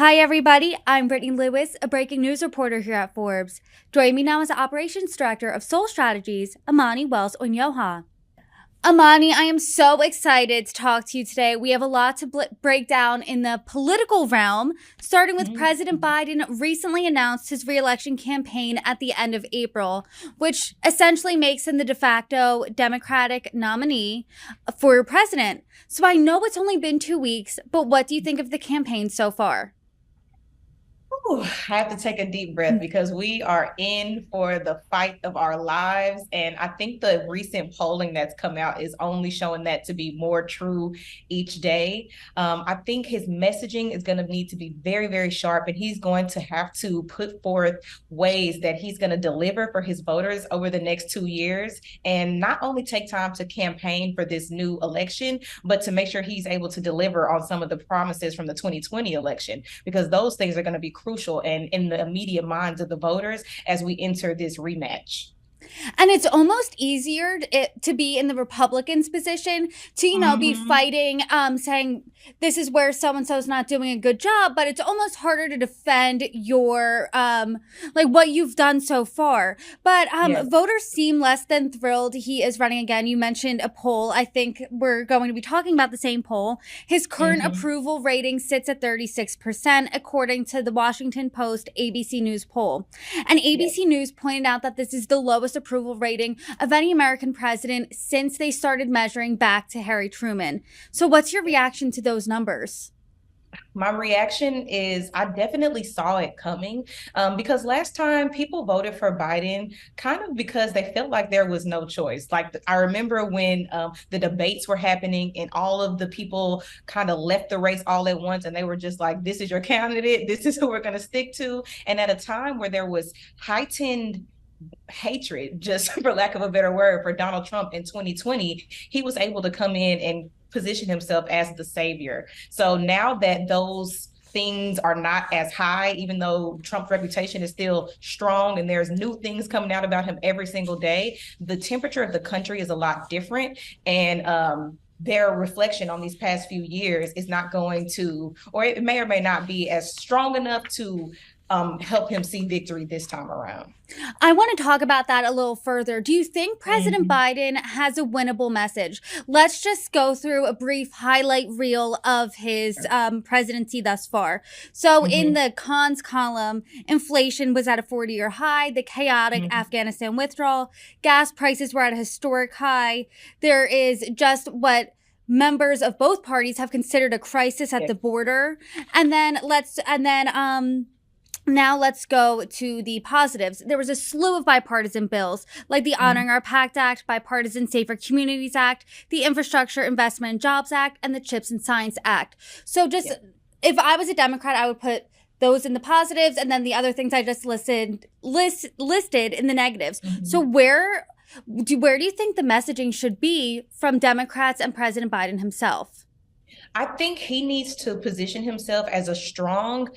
Hi, everybody. I'm Brittany Lewis, a breaking news reporter here at Forbes. Joining me now is the Operations Director of Sole Strategies, Amani Wells-Onyioha. Amani, I am so excited to talk to you today. We have a lot to break down in the political realm, starting with President Biden recently announced his reelection campaign at the end of April, which essentially makes him the de facto Democratic nominee for president. So I know it's only been 2 weeks, but what do you think of the campaign so far? I have to take a deep breath because we are in for the fight of our lives. And I think the recent polling that's come out is only showing that to be more true each day. I think his messaging is going to need to be very, very sharp, and he's going to have to put forth ways that he's going to deliver for his voters over the next 2 years, and not only take time to campaign for this new election, but to make sure he's able to deliver on some of the promises from the 2020 election, because those things are going to be crucial and in the immediate minds of the voters as we enter this rematch. And it's almost easier to be in the Republicans' position to, be fighting, saying this is where so and so is not doing a good job. But it's almost harder to defend your, like what you've done so far. But Yes. voters seem less than thrilled he is running again. You mentioned a poll. I think we're going to be talking about the same poll. His current approval rating sits at 36%, according to the Washington Post ABC News poll. And ABC News pointed out that this is the lowest approval rating of any American president since they started measuring back to Harry Truman. So what's your reaction to those numbers? My reaction is I definitely saw it coming, because last time people voted for Biden kind of because they felt like there was no choice. Like I remember when the debates were happening and all of the people kind of left the race all at once, and they were just like, this is your candidate, this is who we're going to stick to. And at a time where there was heightened hatred, just for lack of a better word, for Donald Trump in 2020, he was able to come in and position himself as the savior. So now that those things are not as high, even though Trump's reputation is still strong and there's new things coming out about him every single day, the temperature of the country is a lot different. And their reflection on these past few years is not going to, or it may or may not be as strong enough to help him see victory this time around. I want to talk about that a little further. Do you think President Biden has a winnable message? Let's just go through a brief highlight reel of his presidency thus far. So in the cons column, inflation was at a 40-year high, the chaotic Afghanistan withdrawal, gas prices were at a historic high. There is just what members of both parties have considered a crisis at the border. And then now let's go to the positives. There was a slew of bipartisan bills, like the Honoring Our Pact Act, Bipartisan Safer Communities Act, the Infrastructure Investment and Jobs Act, and the CHIPS and Science Act. So if I was a Democrat, I would put those in the positives, and then the other things I just listed in the negatives. So where do you think the messaging should be from Democrats and President Biden himself? I think he needs to position himself as a strong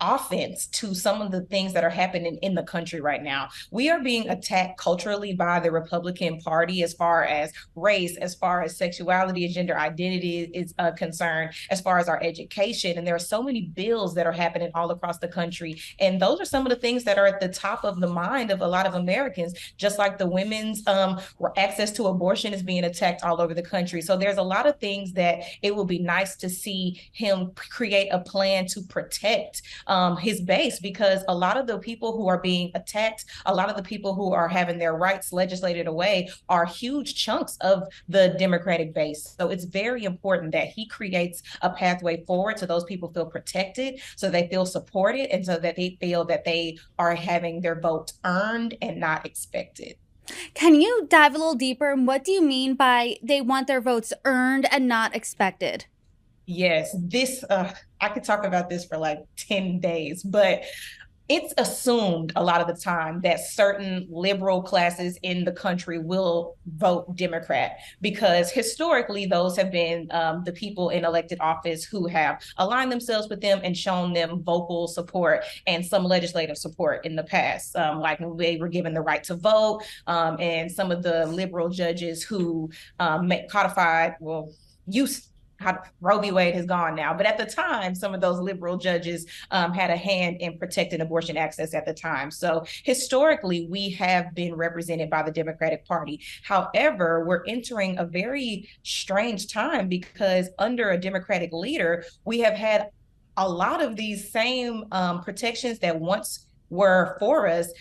offense to some of the things that are happening in the country right now. We are being attacked culturally by the Republican Party as far as race, as far as sexuality and gender identity is concerned, as far as our education. And there are so many bills that are happening all across the country. And those are some of the things that are at the top of the mind of a lot of Americans, just like the women's access to abortion is being attacked all over the country. So there's a lot of things that it will be nice to see him create a plan to protect his base, because a lot of the people who are being attacked, a lot of the people who are having their rights legislated away are huge chunks of the Democratic base. So it's very important that he creates a pathway forward so those people feel protected, so they feel supported, and so that they feel that they are having their vote earned and not expected. Can you dive a little deeper? And what do you mean by they want their votes earned and not expected? Yes, I could talk about this for like 10 days, but it's assumed a lot of the time that certain liberal classes in the country will vote Democrat, because historically those have been the people in elected office who have aligned themselves with them and shown them vocal support and some legislative support in the past, like when they were given the right to vote, and some of the liberal judges who codified, well, used Roe v. Wade has gone now, but at the time, some of those liberal judges had a hand in protecting abortion access at the time. So historically, we have been represented by the Democratic Party. However, we're entering a very strange time because under a Democratic leader, we have had a lot of these same protections that once were for us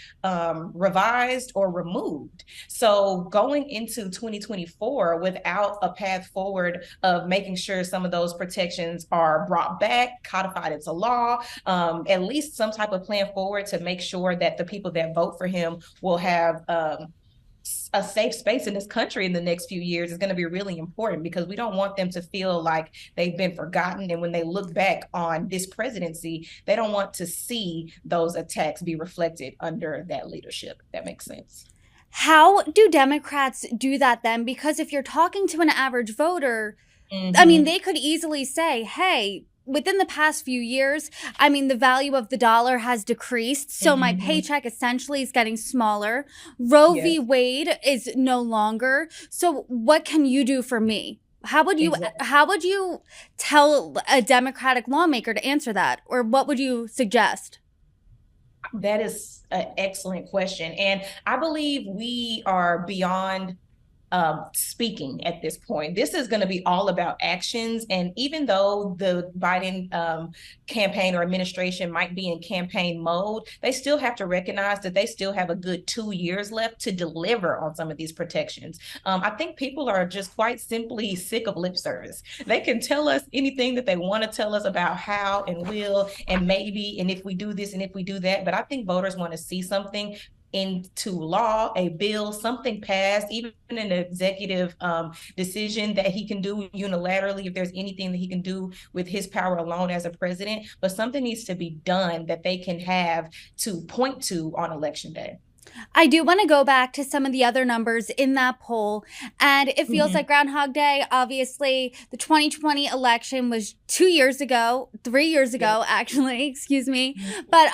revised or removed. So going into 2024 without a path forward of making sure some of those protections are brought back, codified into law, at least some type of plan forward to make sure that the people that vote for him will have a safe space in this country in the next few years is going to be really important, because we don't want them to feel like they've been forgotten. And when they look back on this presidency, they don't want to see those attacks be reflected under that leadership. If that makes sense. How do Democrats do that then? Because if you're talking to an average voter, Mm-hmm. I mean, they could easily say, hey, within the past few years, I mean, the value of the dollar has decreased. So my paycheck essentially is getting smaller. Roe v. Wade is no longer. So what can you do for me? How would you tell a Democratic lawmaker to answer that? Or what would you suggest? That is an excellent question. And I believe we are beyond speaking at this point. This is going to be all about actions. And even though the Biden campaign or administration might be in campaign mode, they still have to recognize that they still have a good 2 years left to deliver on some of these protections. I think people are just quite simply sick of lip service. They can tell us anything that they want to tell us about how and will and maybe, and if we do this and if we do that. But I think voters want to see something into law, a bill, something passed, even an executive decision that he can do unilaterally if there's anything that he can do with his power alone as a president. But something needs to be done that they can have to point to on election day. I do want to go back to some of the other numbers in that poll, and it feels like Groundhog Day. Obviously, the 2020 election was 2 years ago, 3 years ago, actually, excuse me. But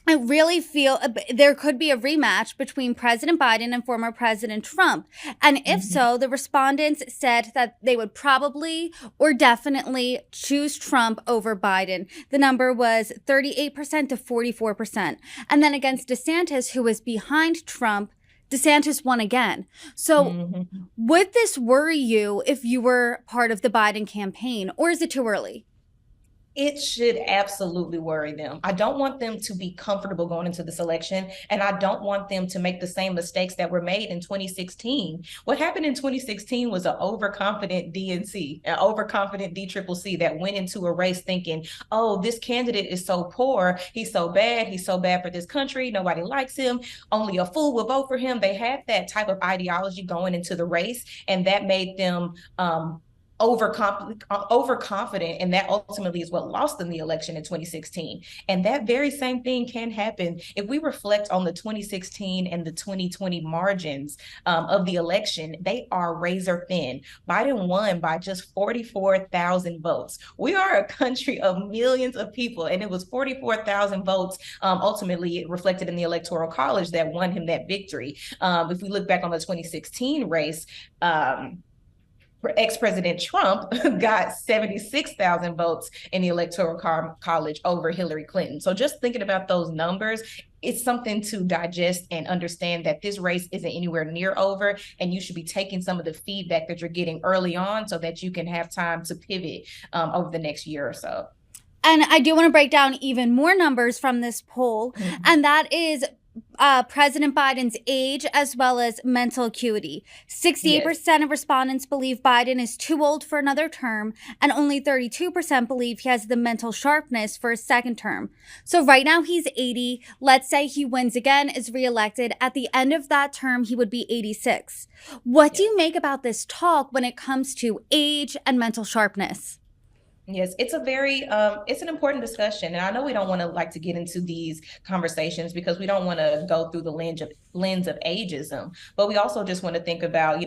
I really feel there could be a rematch between President Biden and former President Trump. And if so, the respondents said that they would probably or definitely choose Trump over Biden. The number was 38% to 44%. And then against DeSantis, who was behind Trump, DeSantis won again. So would this worry you if you were part of the Biden campaign, or is it too early? It should absolutely worry them. I don't want them to be comfortable going into this election, and I don't want them to make the same mistakes that were made in 2016. What happened in 2016 was an overconfident DNC, an overconfident DCCC that went into a race thinking, oh, this candidate is so poor, he's so bad for this country, nobody likes him, only a fool will vote for him. They had that type of ideology going into the race, and that made them overconfident, and that ultimately is what lost them the election in 2016. And that very same thing can happen if we reflect on the 2016 and the 2020 margins of the election. They are razor thin. Biden won by just 44,000 votes. We are a country of millions of people, and it was 44,000 votes ultimately reflected in the Electoral College that won him that victory. If we look back on the 2016 race, ex-President Trump got 76,000 votes in the Electoral College over Hillary Clinton. So just thinking about those numbers, it's something to digest and understand that this race isn't anywhere near over, and you should be taking some of the feedback that you're getting early on so that you can have time to pivot over the next year or so. And I do want to break down even more numbers from this poll, and that is President Biden's age as well as mental acuity. 68% of respondents believe Biden is too old for another term, and only 32% believe he has the mental sharpness for a second term. So right now he's 80. Let's say he wins again, is reelected. At the end of that term, he would be 86. What do you make about this talk when it comes to age and mental sharpness? Yes, it's a very it's an important discussion, and I know we don't want to like to get into these conversations because we don't want to go through the lens of ageism, but we also just want to think about,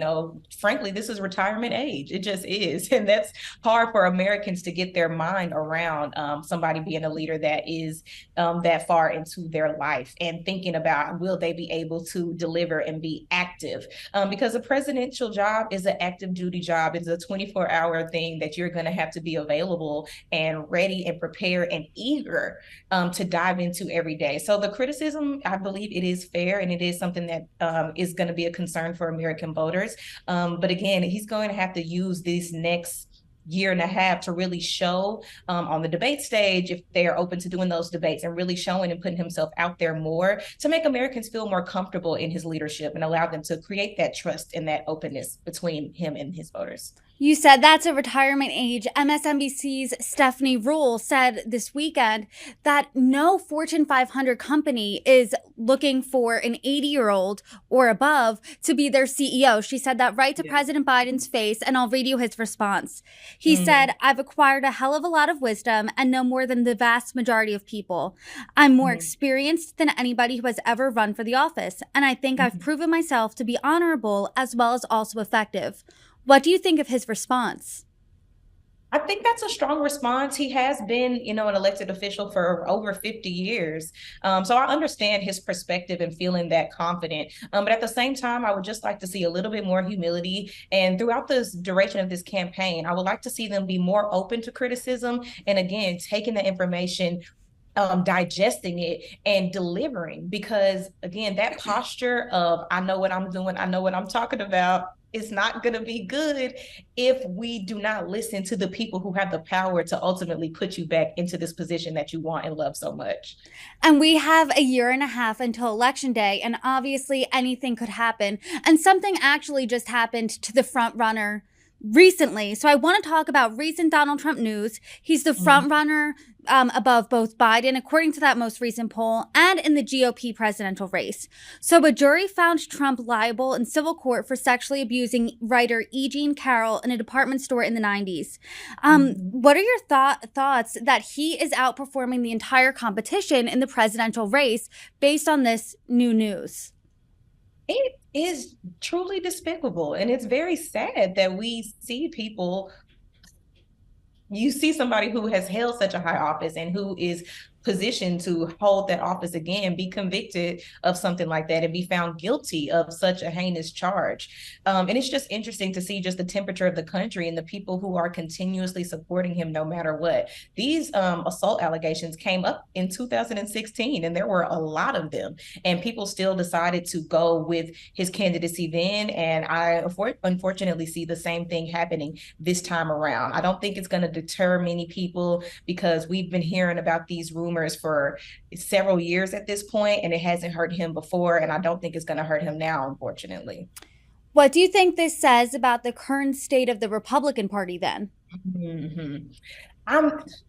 frankly, this is retirement age. It just is. And that's hard for Americans to get their mind around somebody being a leader that is that far into their life and thinking about will they be able to deliver and be active, because a presidential job is an active duty job. It's a 24-hour thing that you're going to have to be available and ready and prepared and eager to dive into every day. So the criticism, I believe it is fair, and it is something that is going to be a concern for American voters. But again, he's going to have to use this next year and a half to really show on the debate stage, if they're open to doing those debates, and really showing and putting himself out there more to make Americans feel more comfortable in his leadership and allow them to create that trust and that openness between him and his voters. You said that's a retirement age. MSNBC's Stephanie Rule said this weekend that no Fortune 500 company is looking for an 80-year-old or above to be their CEO. She said that right to President Biden's face, and I'll read you his response. He said, "I've acquired a hell of a lot of wisdom and know more than the vast majority of people. I'm more experienced than anybody who has ever run for the office, and I think I've proven myself to be honorable as well as also effective." What do you think of his response? I think that's a strong response. He has been, an elected official for over 50 years. So I understand his perspective and feeling that confident. But at the same time, I would just like to see a little bit more humility. And throughout this duration of this campaign, I would like to see them be more open to criticism. And again, taking the information, digesting it and delivering, because again, that posture of I know what I'm doing, I know what I'm talking about, is not going to be good if we do not listen to the people who have the power to ultimately put you back into this position that you want and love so much. And we have a year and a half until Election Day, and obviously anything could happen. And something actually just happened to the front runner recently. So I want to talk about recent Donald Trump news. He's the front runner above both Biden, according to that most recent poll, and in the GOP presidential race. So a jury found Trump liable in civil court for sexually abusing writer E. Jean Carroll in a department store in the 90s. What are your thoughts that he is outperforming the entire competition in the presidential race based on this new news? It is truly despicable. And it's very sad that we see you see somebody who has held such a high office and who is positioned to hold that office again, be convicted of something like that and be found guilty of such a heinous charge. And it's just interesting to see just the temperature of the country and the people who are continuously supporting him no matter what. These assault allegations came up in 2016, and there were a lot of them, and people still decided to go with his candidacy then. And I unfortunately see the same thing happening this time around. I don't think it's going to deter many people, because we've been hearing about these rumors for several years at this point, and it hasn't hurt him before, and I don't think it's going to hurt him now, unfortunately. What do you think this says about the current state of the Republican Party then? The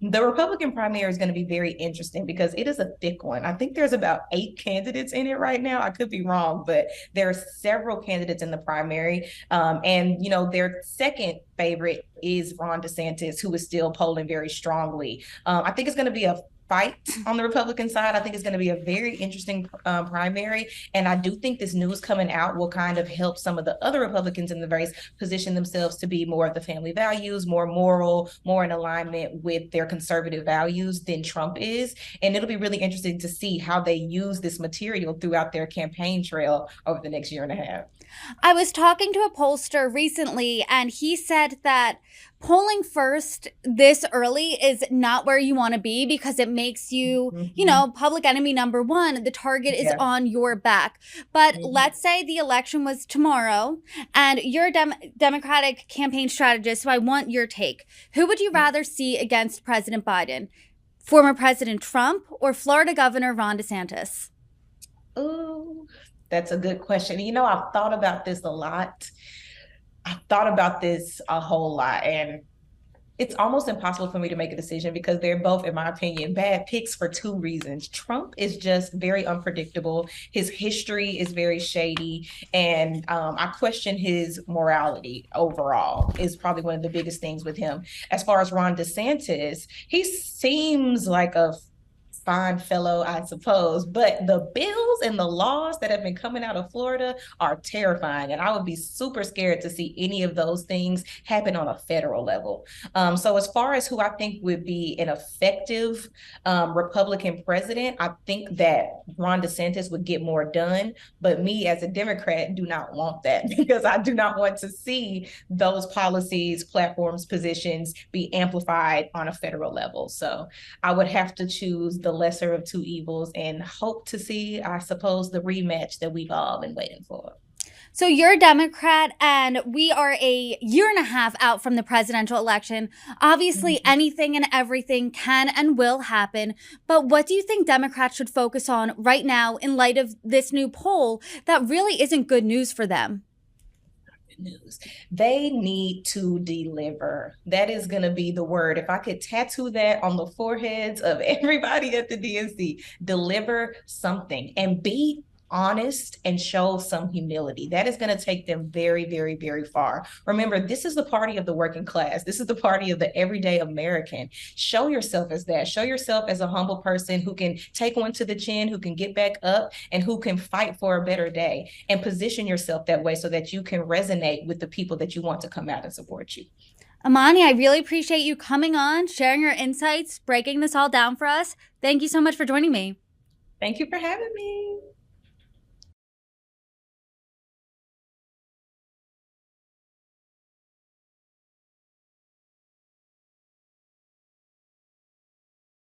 Republican primary is going to be very interesting because it is a thick one. I think there's about 8 candidates in it right now. I could be wrong, but there are several candidates in the primary. And their second favorite is Ron DeSantis, who is still polling very strongly. I think it's going to be a fight on the Republican side. I think it's going to be a very interesting primary. And I do think this news coming out will kind of help some of the other Republicans in the race position themselves to be more of the family values, more moral, more in alignment with their conservative values than Trump is. And it'll be really interesting to see how they use this material throughout their campaign trail over the next year and a half. I was talking to a pollster recently, and he said that polling first this early is not where you want to be, because it makes you, public enemy number one. The target is on your back. But let's say the election was tomorrow, and you're a Democratic campaign strategist, so I want your take. Who would you rather see against President Biden? Former President Trump or Florida Governor Ron DeSantis? Oh, that's a good question. I've thought about this a lot. I've thought about this a whole lot, and it's almost impossible for me to make a decision because they're both, in my opinion, bad picks for 2 reasons. Trump is just very unpredictable. His history is very shady, and I question his morality overall is probably one of the biggest things with him. As far as Ron DeSantis, he seems like a fine fellow, I suppose. But the bills and the laws that have been coming out of Florida are terrifying. And I would be super scared to see any of those things happen on a federal level. So as far as who I think would be an effective Republican president, I think that Ron DeSantis would get more done. But me as a Democrat do not want that because I do not want to see those policies, platforms, positions be amplified on a federal level. So I would have to choose the lesser of two evils and hope to see, I suppose, the rematch that we've all been waiting for. So you're a Democrat, and we are a year and a half out from the presidential election. Obviously, anything and everything can and will happen. But what do you think Democrats should focus on right now in light of this new poll that really isn't good news for them? News. They need to deliver. That is going to be the word. If I could tattoo that on the foreheads of everybody at the DNC, deliver something and be honest and show some humility. That is going to take them very, very, very far. Remember, this is the party of the working class. This is the party of the everyday American. Show yourself as that. Show yourself as a humble person who can take one to the chin, who can get back up, and who can fight for a better day, and position yourself that way so that you can resonate with the people that you want to come out and support you. Amani, I really appreciate you coming on, sharing your insights, breaking this all down for us. Thank you so much for joining me. Thank you for having me.